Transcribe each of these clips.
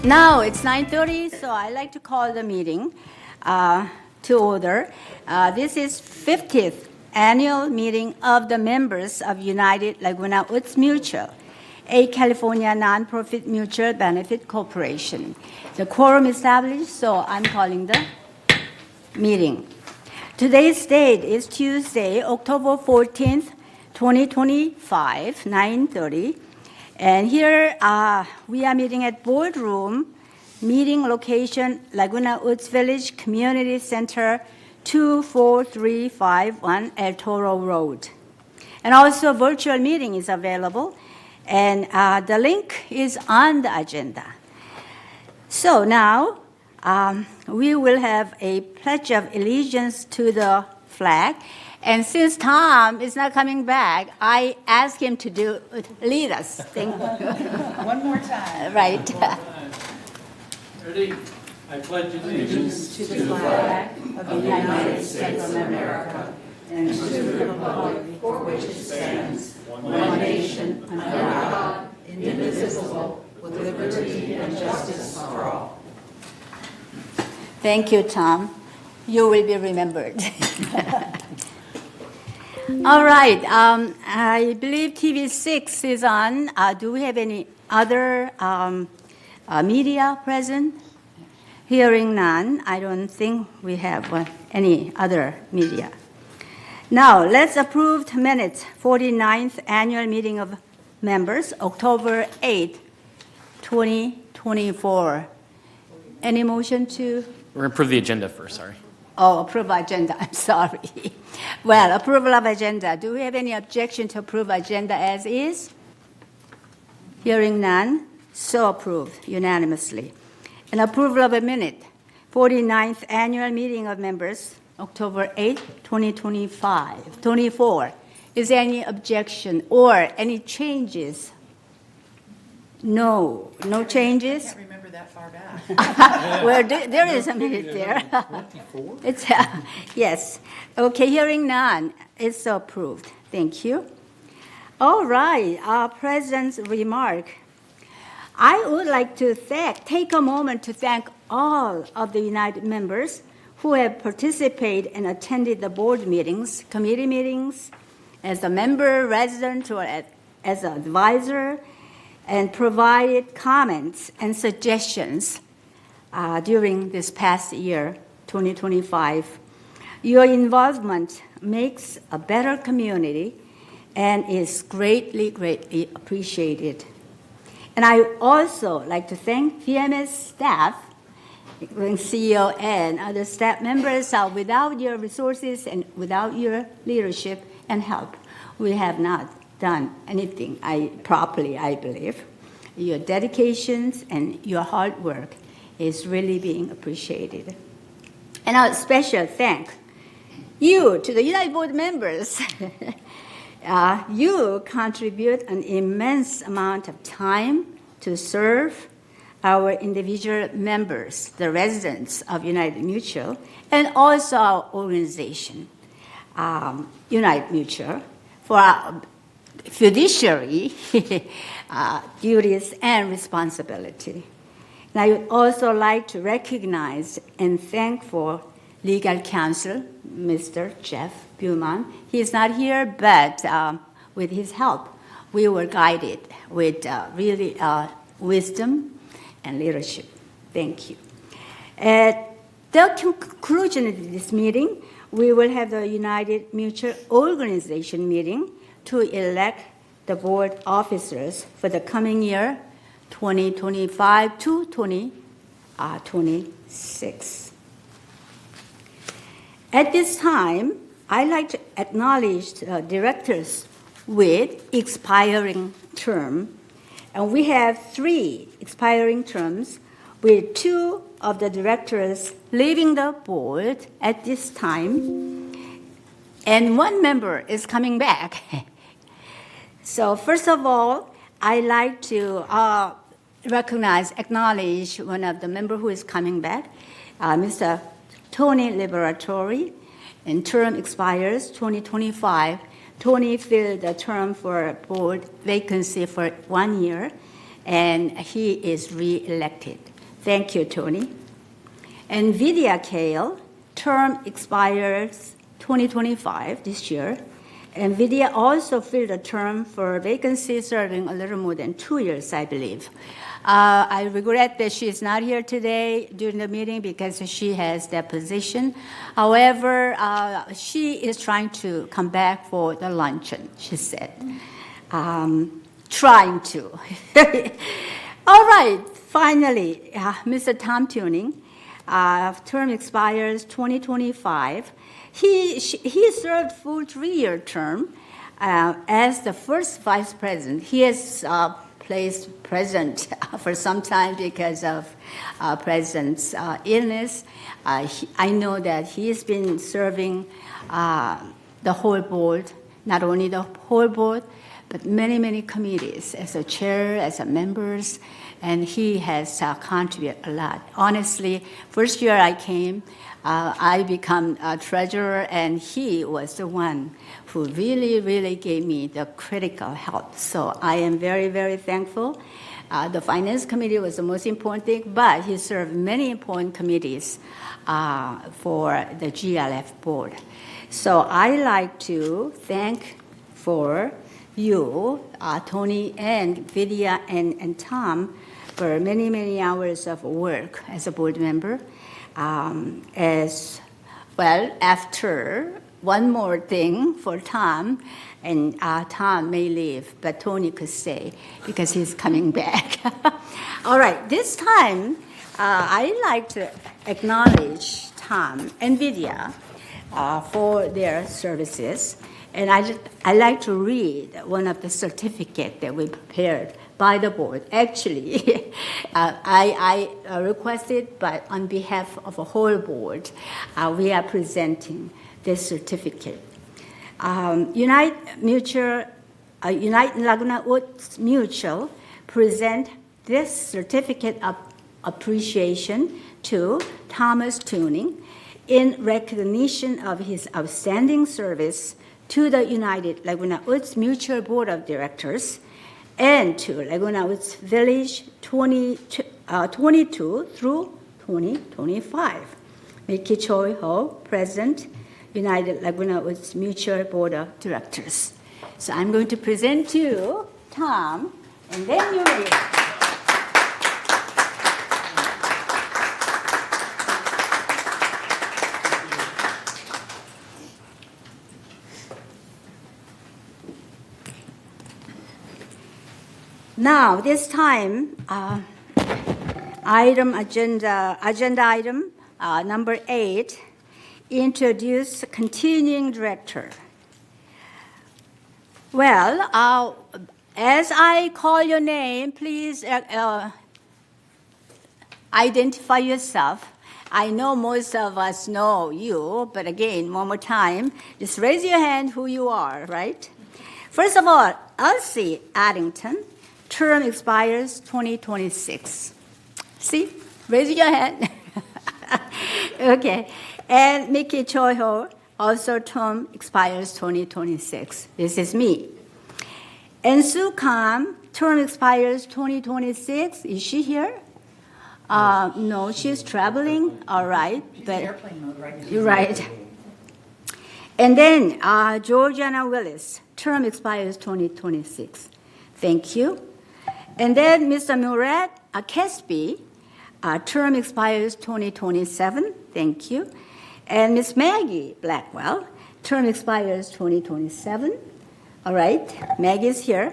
Now it's 9:30, so I'd like to call the meeting to order. This is 50th annual meeting of the members of United Laguna Woods Mutual, a California nonprofit mutual benefit corporation. The quorum established, so I'm calling the meeting. Today's date is Tuesday, October 14th, 2025, 9:30. And here we are meeting at boardroom, meeting location, Laguna Woods Village Community Center, 24351 El Toro Road. And also virtual meeting is available, and the link is on the agenda. So now we will have a pledge of allegiance to the flag. And since Tom is not coming back, I asked him to lead us. Thank you. One more time. Right. Ready? I pledge allegiance To the flag of the United States of America and to the republic for which it stands, one nation, under God, indivisible, with liberty and justice for all. Thank you, Tom. You will be remembered. All right. I believe TV6 is on. Do we have any other media present? Hearing none, I don't think we have any other media. Now, let's approve the minutes, 49th annual meeting of members, October 8th, 2024. Any motion to? We're going to approve the agenda first, sorry. Oh, approve agenda, I'm sorry. Well, approval of agenda. Do we have any objection to approve agenda as is? Hearing none, so approved unanimously. And approval of a minute, 49th annual meeting of members, October 8th, 2024. Is there any objection or any changes? No changes? I can't remember that far back. Well, there is a minute there. 24? It's yes. Okay, hearing none, it's approved. Thank you. All right, our president's remark. I would like to take a moment to thank all of the United members who have participated and attended the board meetings, committee meetings, as a member, resident, or as an advisor, and provided comments and suggestions during this past year, 2025. Your involvement makes a better community and is greatly, greatly appreciated. And I also like to thank VMS staff, including CEO and other staff members. Without your resources and without your leadership and help, we have not done anything properly, I believe. Your dedications and your hard work is really being appreciated. And a special thank you to the United Board members. You contribute an immense amount of time to serve our individual members, the residents of United Mutual, and also our organization, United Mutual, for our fiduciary duties and responsibility. And I would also like to recognize and thank for legal counsel, Mr. Jeff Buman. He's not here, but with his help, we were guided with really wisdom and leadership. Thank you. At the conclusion of this meeting, we will have the United Mutual Organization meeting to elect the board officers for the coming year, 2025 to 2026. At this time, I'd like to acknowledge the directors with expiring term. And we have 3 expiring terms with 2 of the directors leaving the board at this time. And 1 member is coming back. So first of all, I'd like to acknowledge one of the members who is coming back, Mr. Tony Liberatori, and term expires 2025. Tony filled the term for board vacancy for 1 year, and he is re-elected. Thank you, Tony. And Vidya Kale, term expires 2025 this year. And Vidya also filled a term for vacancy serving a little more than 2 years, I believe. I regret that she is not here today during the meeting because she has that position. However, she is trying to come back for the luncheon, she said. Trying to. All right, finally, Mr. Tom Tuning, term expires 2025. He served full 3-year term as the first vice president. He has placed president for some time because of president's illness. I know that he has been serving the whole board, not only the whole board, but many, many committees as a chair, as a members, and he has contributed a lot. Honestly, first year I came, I become a treasurer, and he was the one who really, really gave me the critical help. So I am very, very thankful. The finance committee was the most important thing, but he served many important committees for the GLF board. So I like to thank for you, Tony and Vidya and Tom, for many, many hours of work as a board member. As well, after one more thing for Tom, and Tom may leave, but Tony could stay because he's coming back. All right, this time I'd like to acknowledge Tom and Vidya for their services. And I'd like to read one of the certificates that we prepared by the board. Actually, I requested, but on behalf of the whole board, we are presenting this certificate. United Laguna Woods Mutual present this certificate of appreciation to Thomas Tuning in recognition of his outstanding service to the United Laguna Woods Mutual Board of Directors and to Laguna Woods Village 22 through 2025. Mickey Choi Ho, President, United Laguna Woods Mutual Board of Directors. So I'm going to present to you, Tom, and then you read. Now, this time, agenda item number 8, introduce continuing director. Well, as I call your name, please identify yourself. I know most of us know you, but again, one more time, just raise your hand who you are, right? First of all, Elsie Addington. Term expires 2026. See? Raise your hand. Okay. And Mickey Choi Ho, also term expires 2026. This is me. And Sue Kam, term expires 2026. Is she here? No, she's traveling. All right. But airplane mode right now. You're right. And then Georgiana Willis, term expires 2026. Thank you. And then Mr. Murat Kesby, term expires 2027. Thank you. And Miss Maggie Blackwell, term expires 2027. All right, Maggie's here.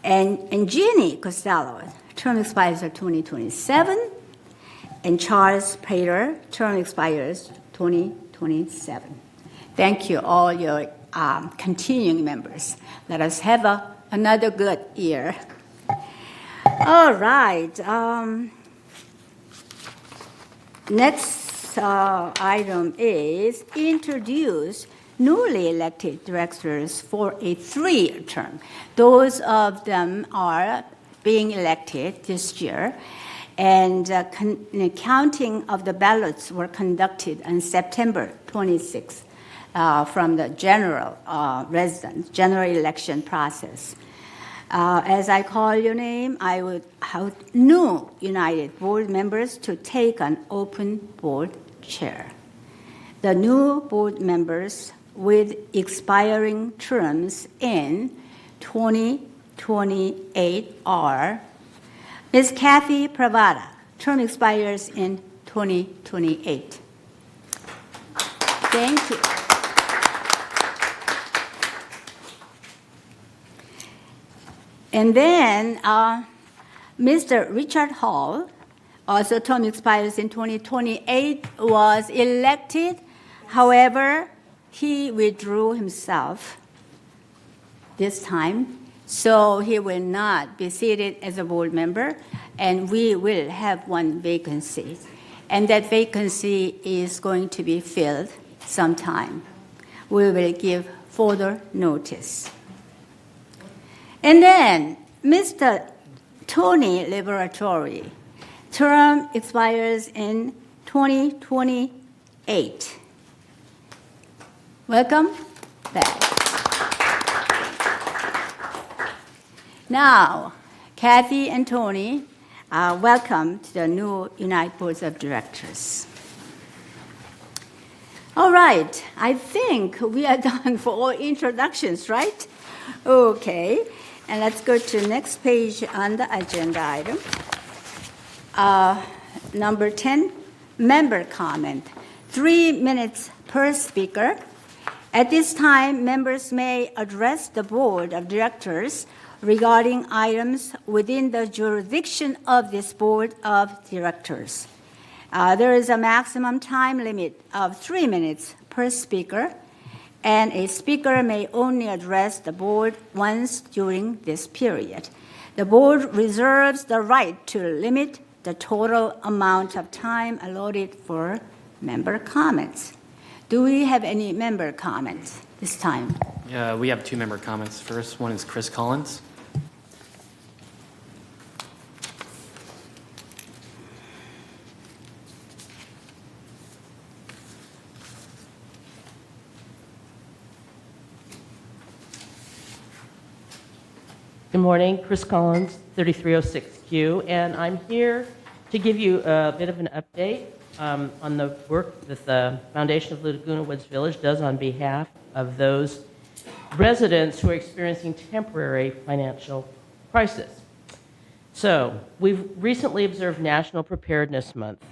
And Jeannie Costello, term expires 2027. And Charles Prater, term expires 2027. Thank you, all your continuing members. Let us have another good year. All right. Next item is introduce newly elected directors for a 3-year term. Those of them are being elected this year, and counting of the ballots were conducted on September 26th from the general election process. As I call your name, I would have new United board members to take an open board chair. The new board members with expiring terms in 2028 are Ms. Kathy Pravada, term expires in 2028. Thank you. And then Mr. Richard Hall, also term expires in 2028, was elected. However, he withdrew himself this time, so he will not be seated as a board member, and we will have one vacancy. And that vacancy is going to be filled sometime. We will give further notice. And then Mr. Tony Liberatore, term expires in 2028. Welcome back. Now, Kathy and Tony, welcome to the new United Boards of Directors. All right, I think we are done for all introductions, right? Okay, and let's go to the next page on the agenda item. Number 10, member comment. 3 minutes per speaker. At this time, members may address the board of directors regarding items within the jurisdiction of this board of directors. There is a maximum time limit of 3 minutes per speaker, and a speaker may only address the board once during this period. The board reserves the right to limit the total amount of time allotted for member comments. Do we have any member comments this time? We have 2 member comments. First one is Chris Collins. Good morning, Chris Collins, 3306Q, and I'm here to give you a bit of an update on the work that the Foundation of Laguna Woods Village does on behalf of those residents who are experiencing temporary financial crisis. So, we've recently observed National Preparedness Month.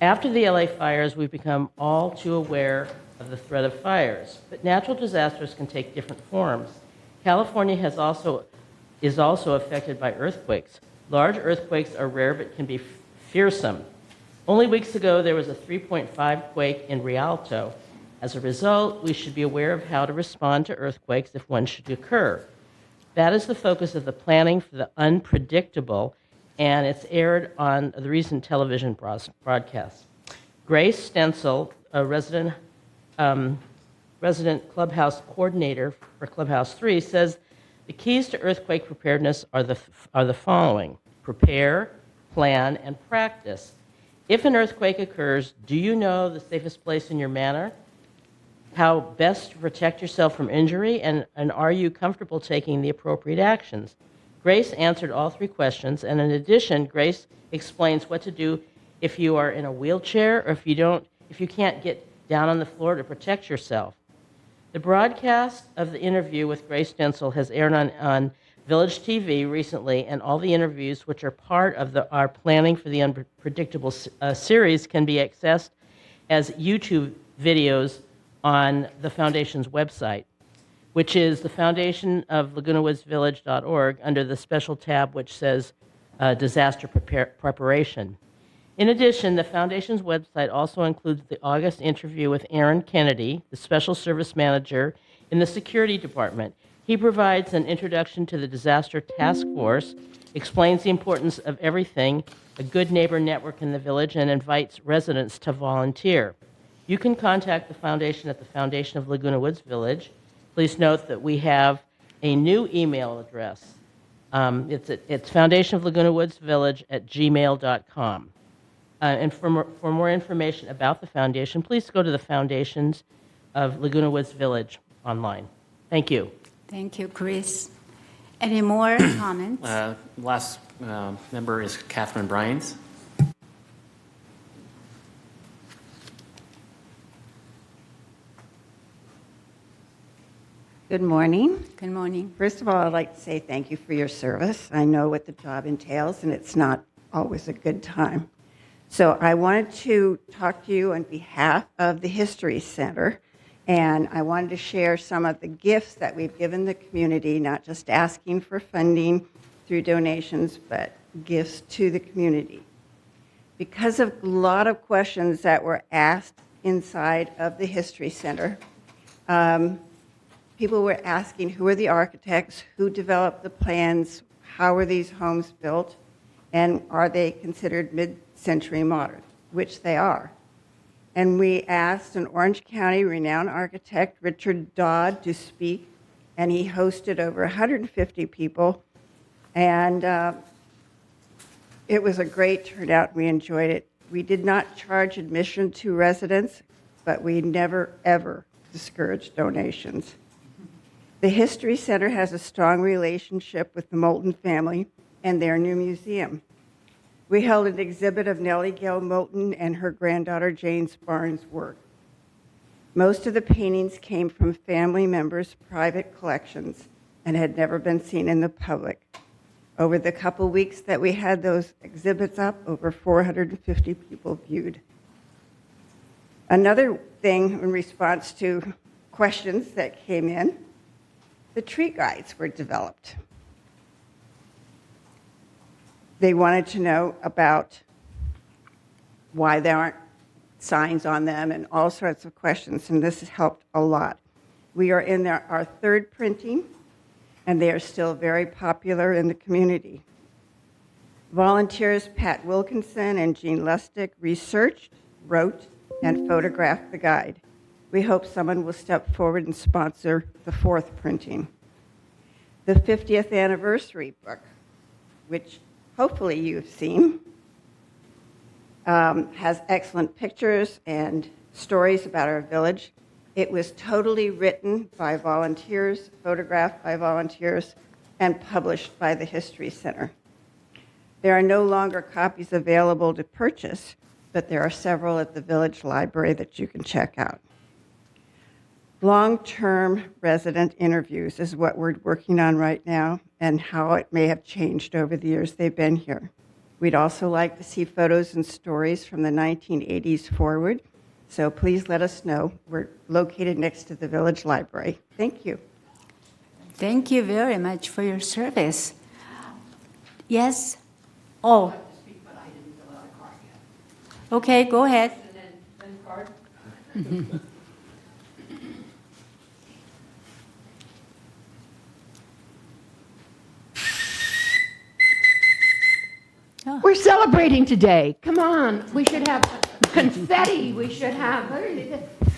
After the LA fires, we've become all too aware of the threat of fires, but natural disasters can take different forms. California is also affected by earthquakes. Large earthquakes are rare but can be fearsome. Only weeks ago, there was a 3.5 quake in Rialto. As a result, we should be aware of how to respond to earthquakes if one should occur. That is the focus of the Planning for the Unpredictable, and it's aired on the recent television broadcast. Grace Stencil, a resident clubhouse coordinator for Clubhouse 3, says the keys to earthquake preparedness are the following: prepare, plan, and practice. If an earthquake occurs, do you know the safest place in your manor? How best to protect yourself from injury, and are you comfortable taking the appropriate actions? Grace answered all 3 questions, and in addition, Grace explains what to do if you are in a wheelchair or if you can't get down on the floor to protect yourself. The broadcast of the interview with Grace Stencil has aired on Village TV recently, and all the interviews, which are part of our Planning for the Unpredictable series, can be accessed as YouTube videos on the Foundation's website, which is the Foundation of LagunaWoodsVillage.org, under the special tab which says Disaster Preparation. In addition, the Foundation's website also includes the August interview with Aaron Kennedy, the Special Service Manager in the Security Department. He provides an introduction to the Disaster Task Force, explains the importance of everything, a good neighbor network in the village, and invites residents to volunteer. You can contact the Foundation at the Foundation of Laguna Woods Village. Please note that we have a new email address. It's foundationoflagunawoodsvillage@gmail.com. And for more information about the Foundation, please go to the Foundations of Laguna Woods Village online. Thank you. Thank you, Chris. Any more comments? Last member is Catherine Bryans. Good morning. Good morning. First of all, I'd like to say thank you for your service. I know what the job entails, and it's not always a good time. So I wanted to talk to you on behalf of the History Center, and I wanted to share some of the gifts that we've given the community, not just asking for funding through donations, but gifts to the community. Because of a lot of questions that were asked inside of the History Center, people were asking who are the architects, who developed the plans, how were these homes built, and are they considered mid-century modern, which they are. And we asked an Orange County renowned architect, Richard Dodd, to speak, and he hosted over 150 people, and it was a great turnout. We enjoyed it. We did not charge admission to residents, but we never, ever discouraged donations. The History Center has a strong relationship with the Moulton family and their new museum. We held an exhibit of Nellie Gail Moulton and her granddaughter Jane's Barnes' work. Most of the paintings came from family members' private collections and had never been seen in the public. Over the couple weeks that we had those exhibits up, over 450 people viewed. Another thing in response to questions that came in, the tree guides were developed. They wanted to know about why there aren't signs on them and all sorts of questions, and this has helped a lot. We are in our third printing, and they are still very popular in the community. Volunteers Pat Wilkinson and Jean Lustig researched, wrote, and photographed the guide. We hope someone will step forward and sponsor the fourth printing. The 50th anniversary book, which hopefully you've seen, has excellent pictures and stories about our village. It was totally written by volunteers, photographed by volunteers, and published by the History Center. There are no longer copies available to purchase, but there are several at the village library that you can check out. Long-term resident interviews is what we're working on right now and how it may have changed over the years they've been here. We'd also like to see photos and stories from the 1980s forward, so please let us know. We're located next to the village library. Thank you. Thank you very much for your service. Yes? Oh. Okay, go ahead. We're celebrating today. Come on. We should have confetti. We should have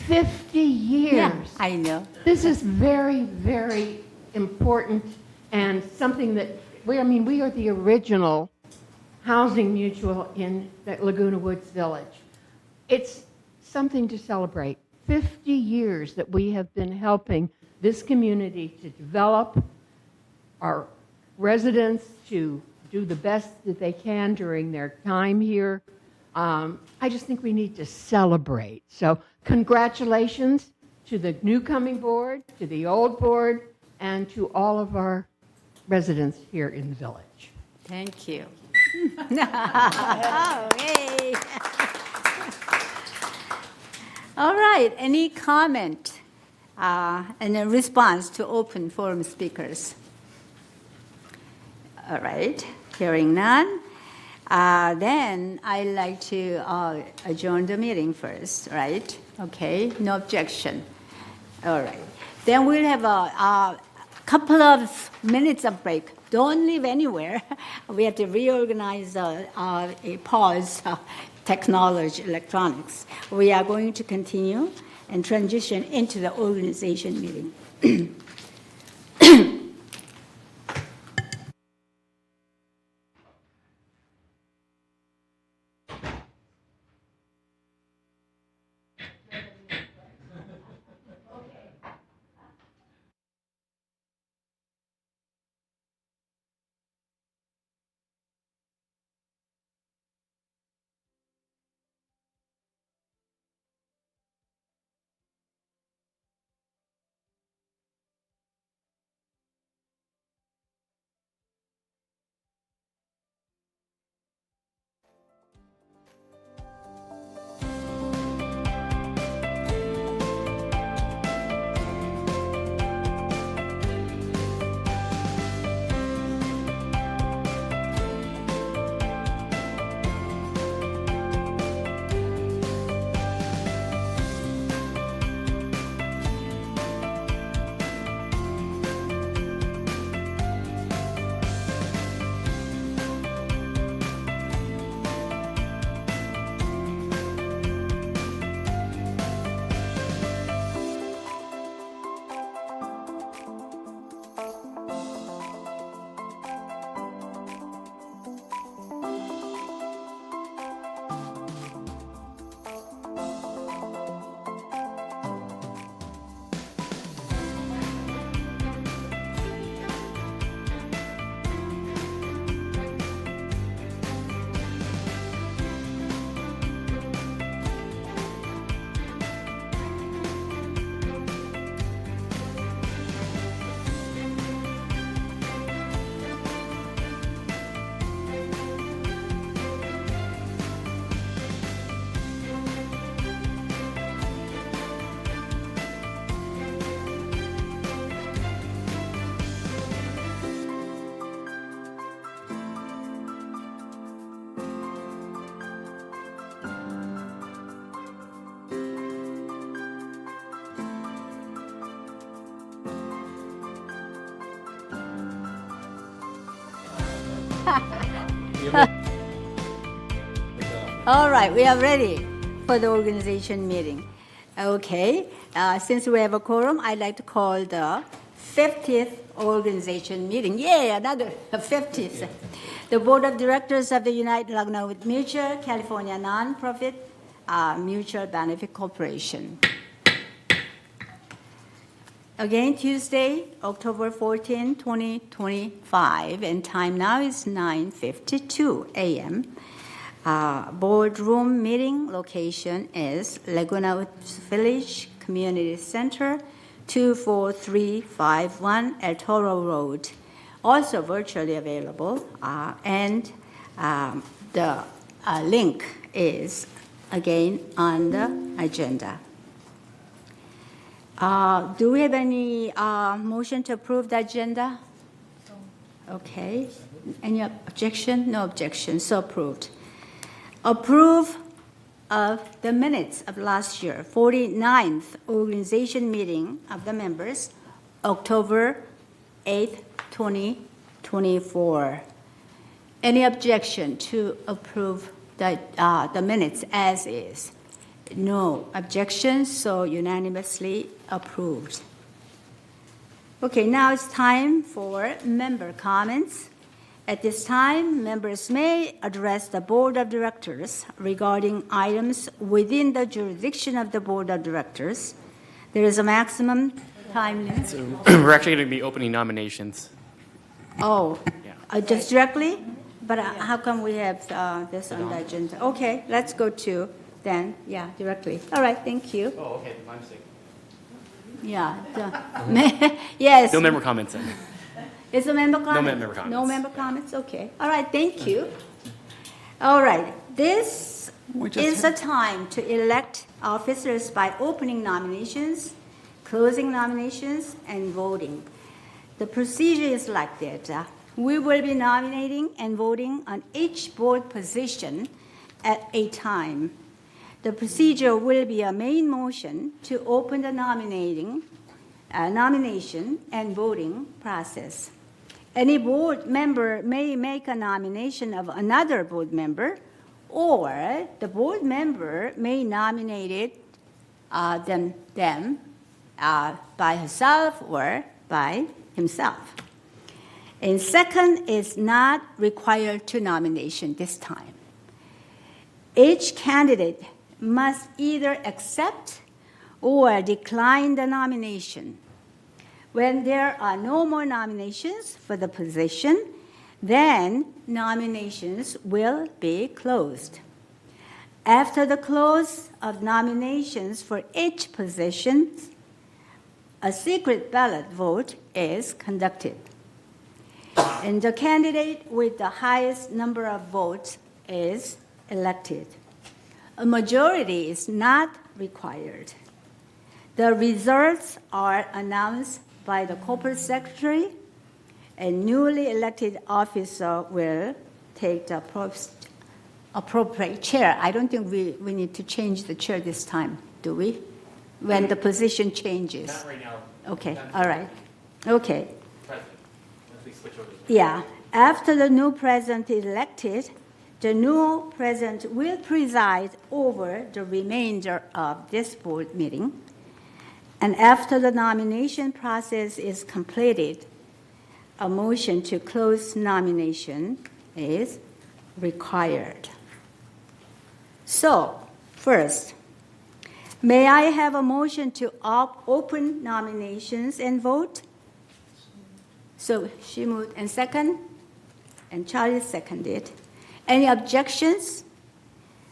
50 years. Yeah, I know. This is very, very important and something that we are the original housing mutual in the Laguna Woods Village. It's something to celebrate. 50 years that we have been helping this community to develop, our residents to do the best that they can during their time here. I just think we need to celebrate. So congratulations to the new coming board, to the old board, and to all of our residents here in the village. Thank you. Oh, yay. All right, any comment and a response to open forum speakers? All right, hearing none. Then I'd like to adjourn the meeting first, right? Okay, no objection. All right. Then we'll have a couple of minutes of break. Don't leave anywhere. We have to reorganize a pause technology, electronics. We are going to continue and transition into the organization meeting. All right, we are ready for the organization meeting. Okay, since we have a quorum, I'd like to call the 50th organization meeting. Yay, another 50th. The Board of Directors of the United Laguna Woods Mutual, California Nonprofit Mutual Benefit Corporation. Again, Tuesday, October 14, 2025, and time now is 9:52 a.m. Boardroom meeting location is Laguna Woods Village Community Center, 24351 El Toro Road. Also virtually available, and the link is again on the agenda. Do we have any motion to approve the agenda? Okay. Any objection? No objection. So approved. Approve of the minutes of last year, 49th organization meeting of the members, October 8th, 2024. Any objection to approve the minutes as is? No objections, so unanimously approved. Okay, now it's time for member comments. At this time, members may address the Board of Directors regarding items within the jurisdiction of the Board of Directors. There is a maximum time limit. So we're actually going to be opening nominations. Oh, Yeah. just directly? But how come we have this on the agenda? Okay, let's go to then, directly. All right, thank you. Oh, okay. My mistake. Yeah. Yes. No member comments then. Is a member comment? member comments. No member comments? Okay. All right, thank you. All right, this is a time to elect officers by opening nominations, closing nominations, and voting. The procedure is like that. We will be nominating and voting on each board position at a time. The procedure will be a main motion to open the nomination and voting process. Any board member may make a nomination of another board member, or the board member may nominate them by herself or by himself. And second is not required to nomination this time. Each candidate must either accept or decline the nomination. When there are no more nominations for the position, then nominations will be closed. After the close of nominations for each position, a secret ballot vote is conducted. And the candidate with the highest number of votes is elected. A majority is not required. The results are announced by the corporate secretary, and newly elected officer will take the appropriate chair. I don't think we need to change the chair this time, do we? When the position changes. Not right now. Okay, all right. Okay. President. Once we switch over. Yeah, after the new president is elected, the new president will preside over the remainder of this board meeting. And after the nomination process is completed, a motion to close nomination is required. So, first, may I have a motion to open nominations and vote? So she moved, and second, and Charlie seconded. Any objections?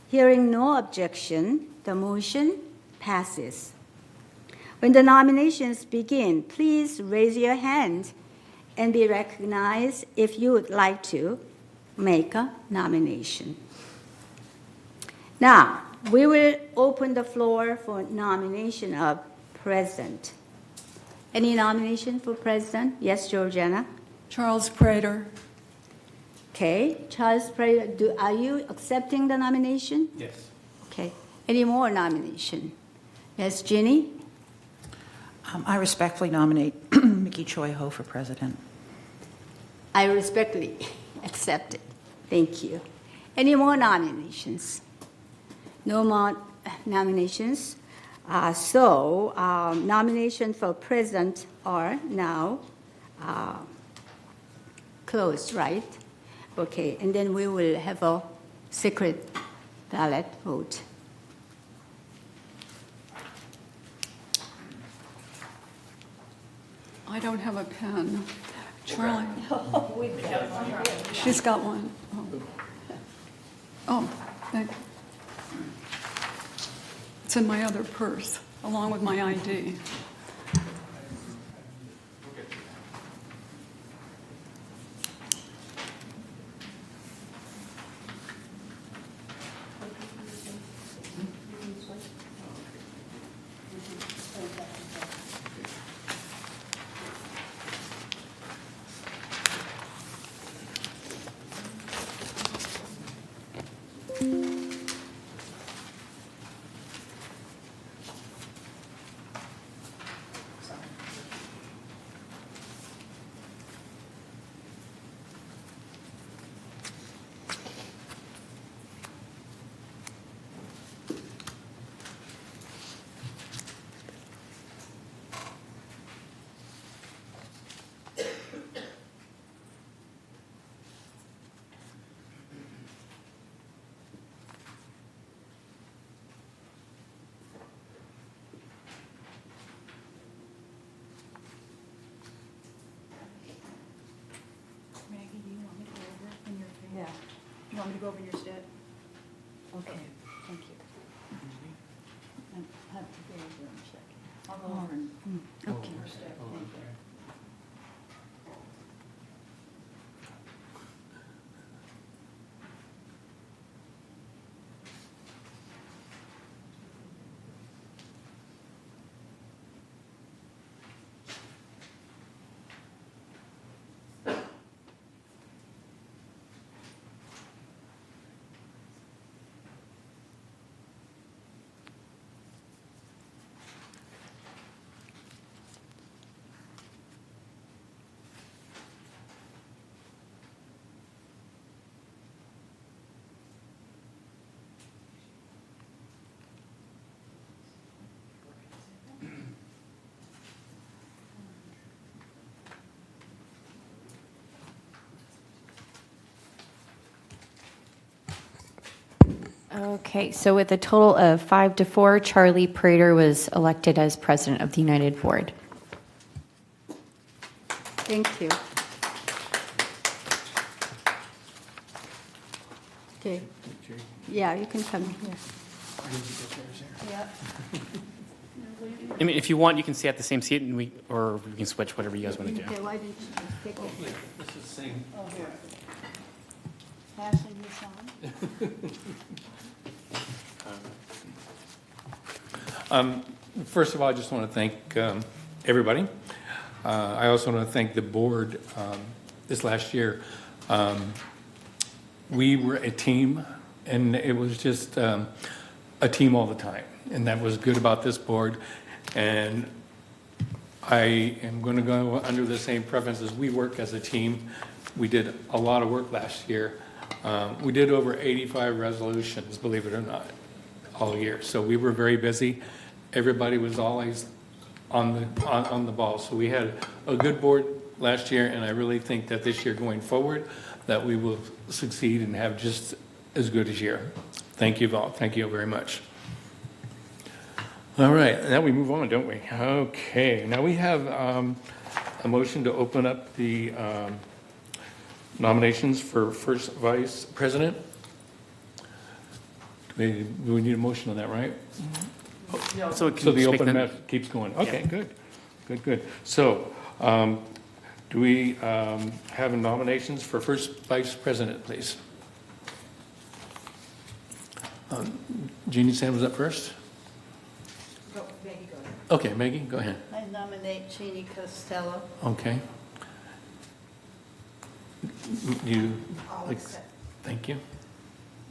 Hearing no objection, the motion passes. When the nominations begin, please raise your hand and be recognized if you would like to make a nomination. Now, we will open the floor for nomination of president. Any nomination for president? Yes, Georgiana? Charles Prater. Okay, Charles Prater, are you accepting the nomination? Yes. Okay, any more nomination? Yes, Ginny? I respectfully nominate Mickey Choi Ho for president. I respectfully accept it. Thank you. Any more nominations? No more nominations. So nominations for president are now closed, right? Okay, and then we will have a secret ballot vote. I don't have a pen. Charlie? She's got one. Oh, thank you. It's in my other purse, along with my ID. Yeah. You want me to go over your stead? Okay, thank you. I have to go over and check. I'll go over and Okay. your stead. Thank you. Okay, so with a total of 5-4, Charlie Prater was elected as president of the United Board. Thank you. Okay. Yeah, you can come here. I mean, if you want, you can stay at the same seat, and or we can switch, whatever you guys want to do. Okay, why don't you just take it? Passing this on? First of all, I just want to thank everybody. I also want to thank the board. This last year, we were a team, and it was just a team all the time. And that was good about this board. And I am going to go under the same preferences. We work as a team. We did a lot of work last year. We did over 85 resolutions, believe it or not, all year. So we were very busy. Everybody was always on the ball. So we had a good board last year, and I really think that this year going forward, that we will succeed and have just as good a year. Thank you all. Thank you very much. All right, now we move on, don't we? Okay, now we have a motion to open up the nominations for first vice president. Do we need a motion on that, right? So, it can So the just make open the- mess keeps going. Okay, good. So do we have nominations for first vice president, please? Jeannie Sand was up first? Maggie, go ahead. Okay, Maggie, go ahead. I nominate Jeannie Costello. Okay. You, I'll accept. thank you,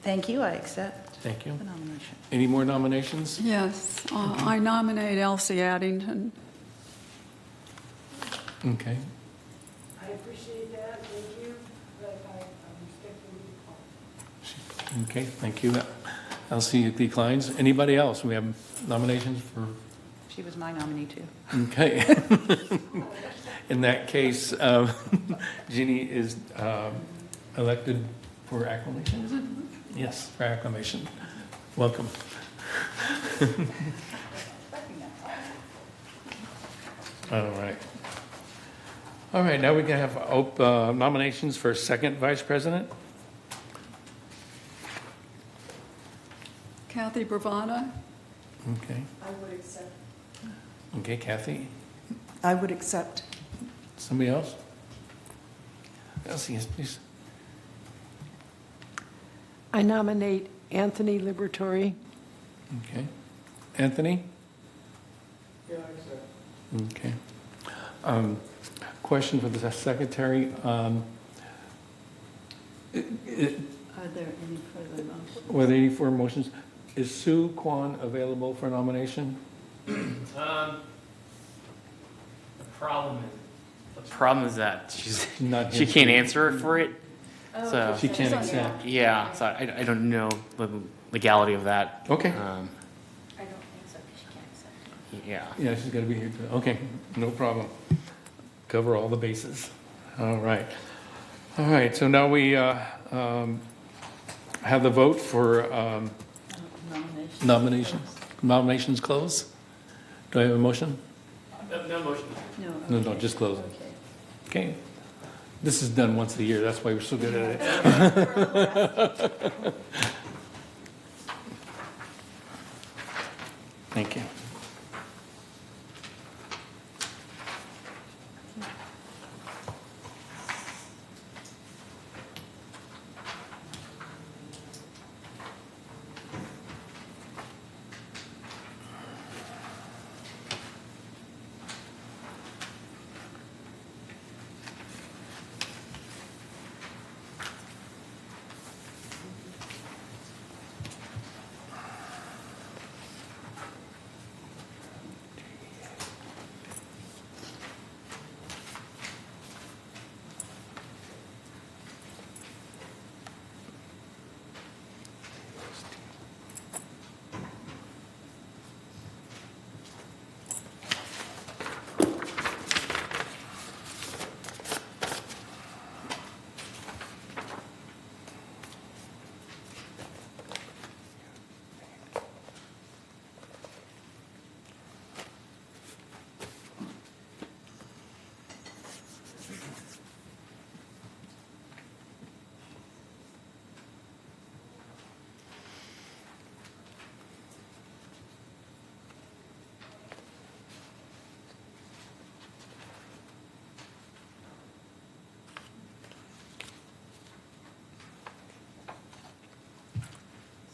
Thank you, I accept thank you. the nomination. Any more nominations? Yes, I nominate Elsie Addington. Okay. I appreciate that, thank you, but I respectfully decline. Okay, thank you. Elsie declines. Anybody else? We have nominations for, She was my nominee, too. okay. In that case, Jeannie is elected for acclamation, is it? Yes, for acclamation. Welcome. All right. All right, now we can have nominations for second vice president. Kathy Bravana. Okay. I would accept. Okay, Kathy. I would accept. Somebody else? Elsie, yes, please. I nominate Anthony Liberatore. Okay. Anthony? Yeah, I accept. Okay. Question for the secretary. Are there any further motions? Were there any further motions? Is Sue Kwan available for nomination? The problem is that Not she here. can't answer for it. So She can't accept. yeah, so I don't know the legality of that. Okay. I don't think so, because she can't accept. Yeah. Yeah, she's got to be here. Okay, no problem. Cover all the bases. All right. All right, so now we have the vote for nominations. Nominations closed. Do I have a motion? No motion. No, just close it. Okay. This is done once a year, that's why we're so good at it. Thank you.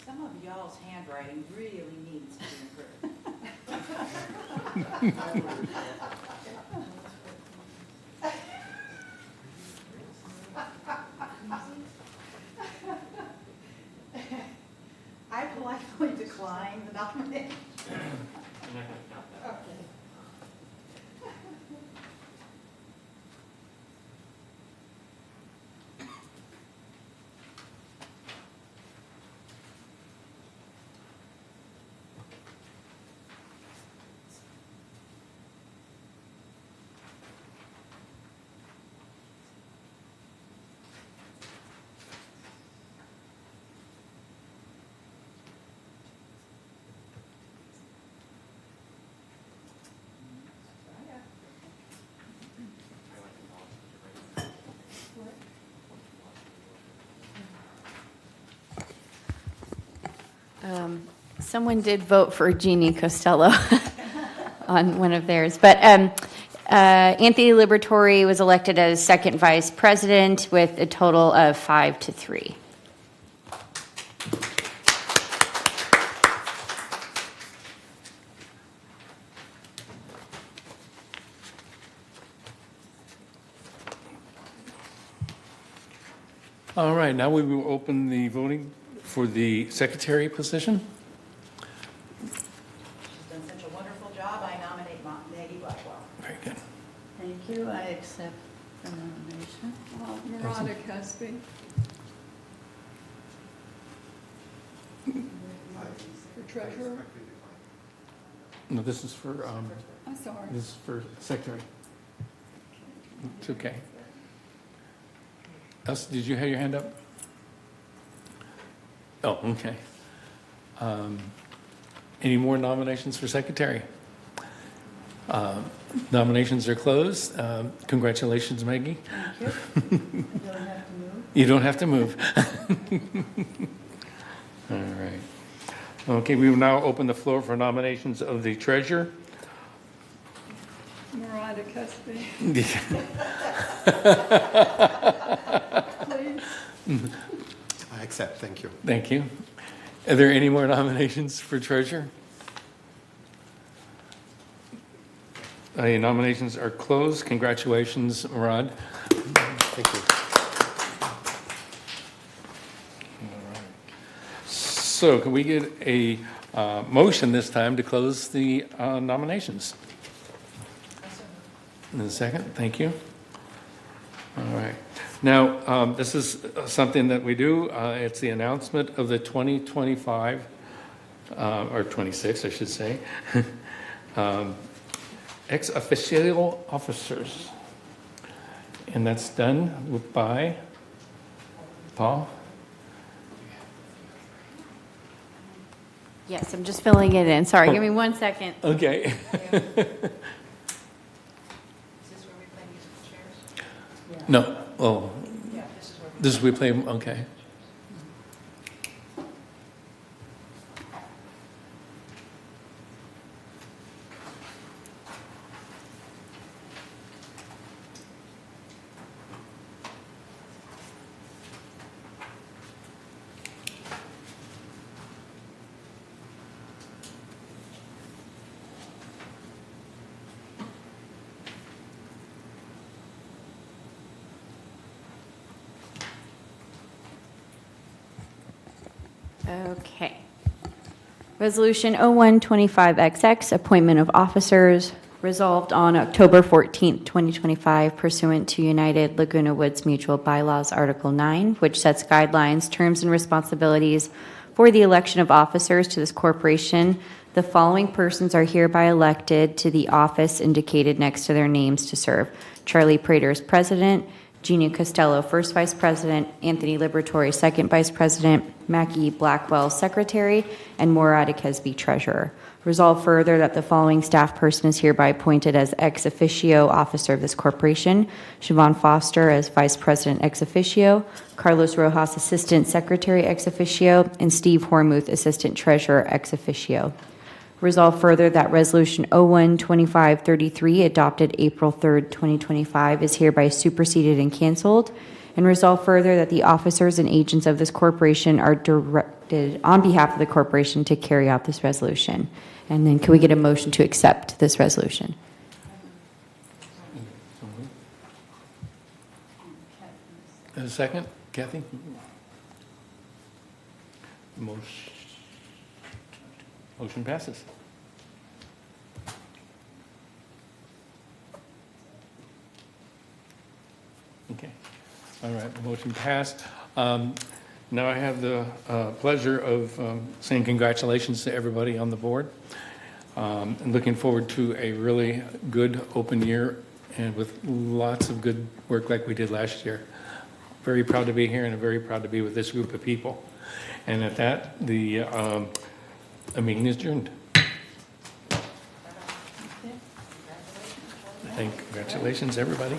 Some of y'all's handwriting really needs to be improved. I politely decline the nomination. Okay. Someone did vote for Jeannie Costello on one of theirs, but Anthony Liberatore was elected as second vice president with a total of 5-3. All right, now we will open the voting for the secretary position. She's done such a wonderful job, I nominate Maggie Blackwell. Very good. Thank you, I accept the nomination. Miranda Casby. treasurer? No, this is for, I'm sorry. this is for secretary. It's okay. Elsa, did you have your hand up? Oh, okay. Any more nominations for secretary? Nominations are closed. Congratulations, Maggie. Thank you. You don't have to move. All right. Okay, we will now open the floor for nominations of the treasurer. Mariah Cusby, please. I accept, thank you. Thank you. Are there any more nominations for treasurer? Nominations are closed. Congratulations, Murad. Thank you. All right. So can we get a motion this time to close the nominations? In a second, thank you. All right. Now, this is something that we do. It's the announcement of the 2025, or 26, I should say, ex officio officers. And that's done by Paul. Yes, I'm just filling it in. Sorry, give me 1 second. Okay. Is this where we play musical chairs? No, oh, Yeah, this is where we. this is we play, okay. Okay. Resolution 0125XX, appointment of officers, resolved on October 14th, 2025, pursuant to United Laguna Woods Mutual Bylaws, Article 9, which sets guidelines, terms, and responsibilities for the election of officers to this corporation. The following persons are hereby elected to the office indicated next to their names to serve: Charlie Prater as president, Gina Costello, first vice president, Anthony Liberatore, second vice president, Mackie Blackwell, secretary, and Maura Kesby, treasurer. Resolve further that the following staff person is hereby appointed as ex officio officer of this corporation: Siobhan Foster as vice president ex officio, Carlos Rojas, assistant secretary ex officio, and Steve Hormuth, assistant treasurer ex officio. Resolve further that Resolution 012533, adopted April 3rd, 2025, is hereby superseded and canceled. And resolve further that the officers and agents of this corporation are directed on behalf of the corporation to carry out this resolution. And then can we get a motion to accept this resolution? A second, Kathy? Motion passes. Okay. All right, the motion passed. Now I have the pleasure of saying congratulations to everybody on the board. And looking forward to a really good open year and with lots of good work like we did last year. Very proud to be here and very proud to be with this group of people. And at that, the meeting is adjourned. Congratulations, everybody.